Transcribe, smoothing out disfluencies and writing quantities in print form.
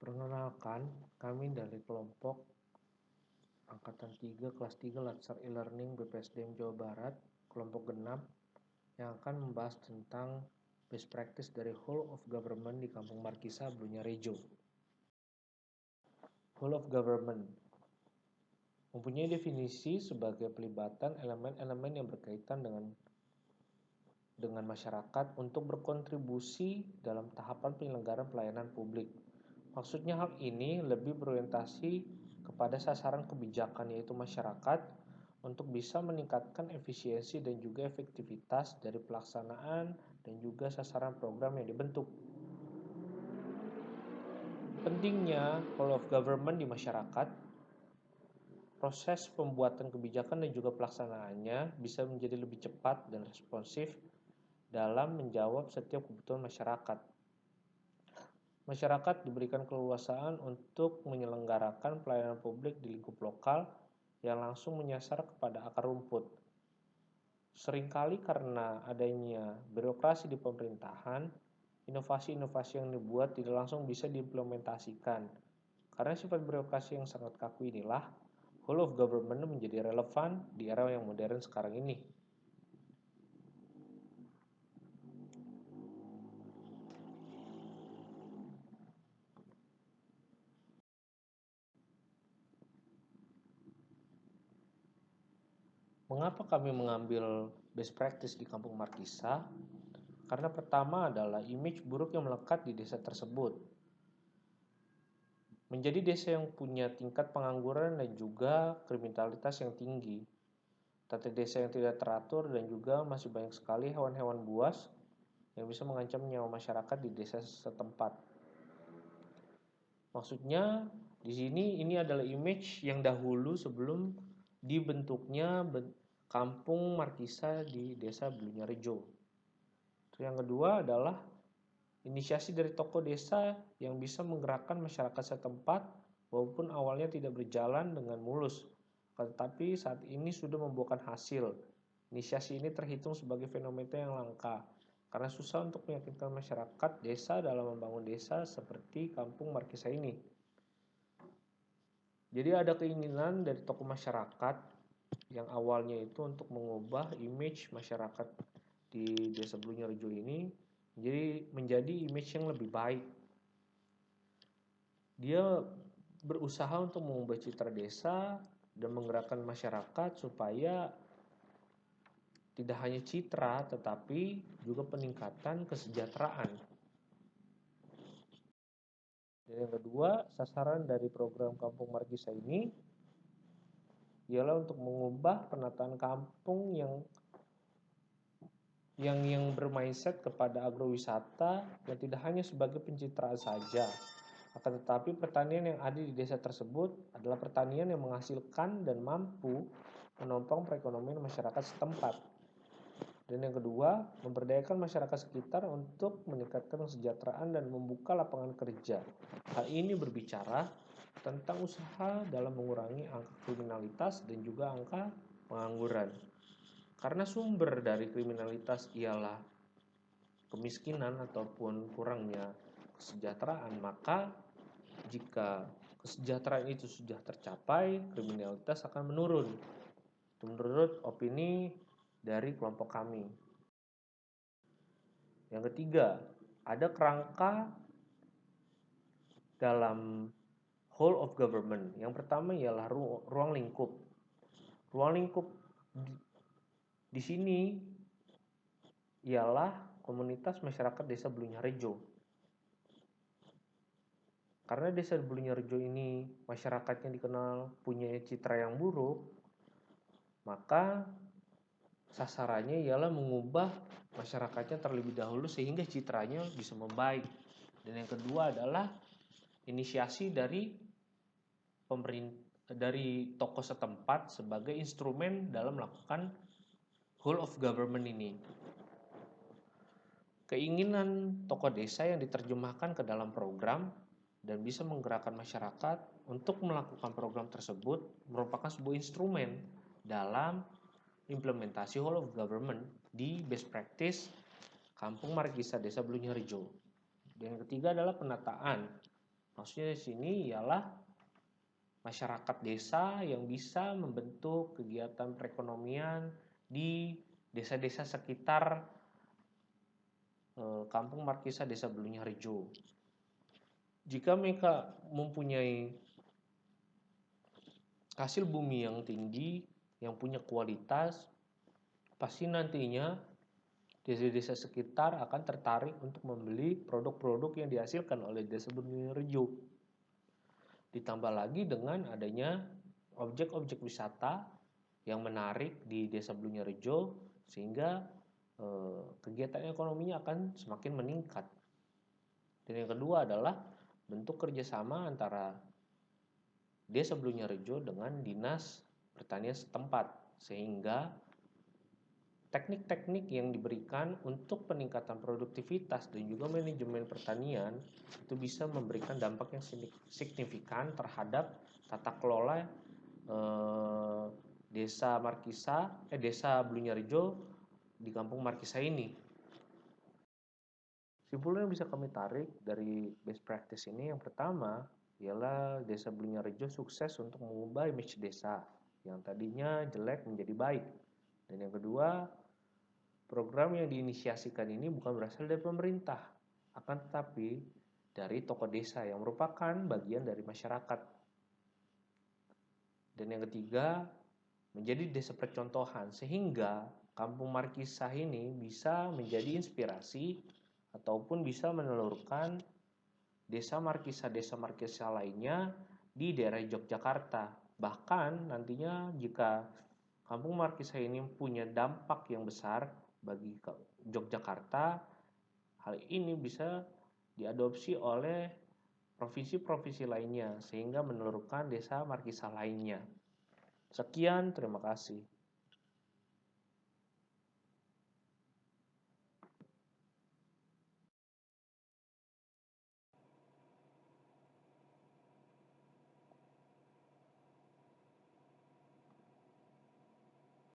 Perkenalkan, kami dari kelompok Angkatan 3 Kelas 3 Latsar e-Learning BPSDM Jawa Barat, kelompok genap, yang akan membahas tentang best practice dari Whole of Government di Kampung Markisa, Blunya-Rejo. Whole of Government mempunyai definisi sebagai pelibatan elemen-elemen yang berkaitan dengan masyarakat untuk berkontribusi dalam tahapan penyelenggaraan pelayanan publik. Maksudnya hal ini lebih berorientasi kepada sasaran kebijakan, yaitu masyarakat, untuk bisa meningkatkan efisiensi dan juga efektivitas dari pelaksanaan dan juga sasaran program yang dibentuk. Pentingnya whole of government di masyarakat, proses pembuatan kebijakan dan juga pelaksanaannya bisa menjadi lebih cepat dan responsif dalam menjawab setiap kebutuhan masyarakat. Masyarakat diberikan keleluasaan untuk menyelenggarakan pelayanan publik di lingkup lokal yang langsung menyasar kepada akar rumput. Seringkali karena adanya birokrasi di pemerintahan, inovasi-inovasi yang dibuat tidak langsung bisa diimplementasikan. Karena sifat birokrasi yang sangat kaku inilah, whole of government menjadi relevan di era yang modern sekarang ini. Mengapa kami mengambil best practice di Kampung Markisa? Karena pertama adalah image buruk yang melekat di desa tersebut. Menjadi desa yang punya tingkat pengangguran dan juga kriminalitas yang tinggi. Tata desa yang tidak teratur dan juga masih banyak sekali hewan-hewan buas yang bisa mengancam nyawa masyarakat di desa setempat. Maksudnya di sini ini adalah image yang dahulu sebelum dibentuknya Kampung Markisa di Desa Blunya-Rejo. Yang kedua adalah inisiasi dari tokoh desa yang bisa menggerakkan masyarakat setempat walaupun awalnya tidak berjalan dengan mulus, tetapi saat ini sudah membuahkan hasil. Inisiasi ini terhitung sebagai fenomena yang langka karena susah untuk meyakinkan masyarakat desa dalam membangun desa seperti Kampung Markisa ini. Jadi ada keinginan dari tokoh masyarakat yang awalnya itu untuk mengubah image masyarakat di Desa Blunya-Rejo ini menjadi image yang lebih baik. Dia berusaha untuk mengubah citra desa dan menggerakkan masyarakat supaya tidak hanya citra tetapi juga peningkatan kesejahteraan. Dan yang kedua, sasaran dari program Kampung Markisa ini ialah untuk mengubah penataan kampung yang bermindset kepada agrowisata yang tidak hanya sebagai pencitraan saja, akan tetapi pertanian yang ada di desa tersebut adalah pertanian yang menghasilkan dan mampu menopang perekonomian masyarakat setempat. Dan yang kedua, memberdayakan masyarakat sekitar untuk meningkatkan kesejahteraan dan membuka lapangan kerja. Hal ini berbicara tentang usaha dalam mengurangi angka kriminalitas dan juga angka pengangguran. Karena sumber dari kriminalitas ialah kemiskinan ataupun kurangnya kesejahteraan, maka jika kesejahteraan itu sudah tercapai, kriminalitas akan menurun. Itu menurut opini dari kelompok kami. Yang ketiga, ada kerangka dalam whole of government. Yang pertama ialah ruang lingkup. Ruang lingkup di sini ialah komunitas masyarakat Desa Blunya-Rejo. Karena Desa Blunya-Rejo ini masyarakatnya dikenal punya citra yang buruk, maka sasarannya ialah mengubah masyarakatnya terlebih dahulu sehingga citranya bisa membaik. Dan yang kedua adalah inisiasi dari tokoh setempat sebagai instrumen dalam melakukan whole of government ini. Keinginan tokoh desa yang diterjemahkan ke dalam program dan bisa menggerakkan masyarakat untuk melakukan program tersebut merupakan sebuah instrumen dalam implementasi whole of government di best practice Kampung Markisa Desa Blunya-Rejo. Dan yang ketiga adalah penataan. Maksudnya di sini ialah masyarakat desa yang bisa membentuk kegiatan perekonomian di desa-desa sekitar Kampung Markisa Desa Belunya-Rejo. Jika mereka mempunyai hasil bumi yang tinggi, yang punya kualitas, pasti nantinya desa-desa sekitar akan tertarik untuk membeli produk-produk yang dihasilkan oleh Desa Belunya-Rejo. Ditambah lagi dengan adanya objek-objek wisata yang menarik di Desa Belunya-Rejo, sehingga kegiatan ekonominya akan semakin meningkat. Dan yang kedua adalah bentuk kerjasama antara Desa Belunya-Rejo dengan Dinas Pertanian setempat, sehingga teknik-teknik yang diberikan untuk peningkatan produktivitas dan juga manajemen pertanian itu bisa memberikan dampak yang signifikan terhadap tata kelola Desa Belunya-Rejo di Kampung Markisa ini. Kesimpulan yang bisa kami tarik dari best practice ini, yang pertama ialah Desa Belunya-Rejo sukses untuk mengubah image desa yang tadinya jelek menjadi baik. Dan yang kedua, program yang diinisiasikan ini bukan berasal dari pemerintah, akan tetapi dari tokoh desa yang merupakan bagian dari masyarakat. Dan yang ketiga, menjadi desa percontohan sehingga Kampung Markisa ini bisa menjadi inspirasi ataupun bisa menelurkan desa Markisa lainnya di daerah Yogyakarta. Bahkan nantinya jika Kampung Markisa ini punya dampak yang besar bagi Yogyakarta, hal ini bisa diadopsi oleh provinsi-provinsi lainnya sehingga menelurkan desa Markisa lainnya. Sekian, terima kasih.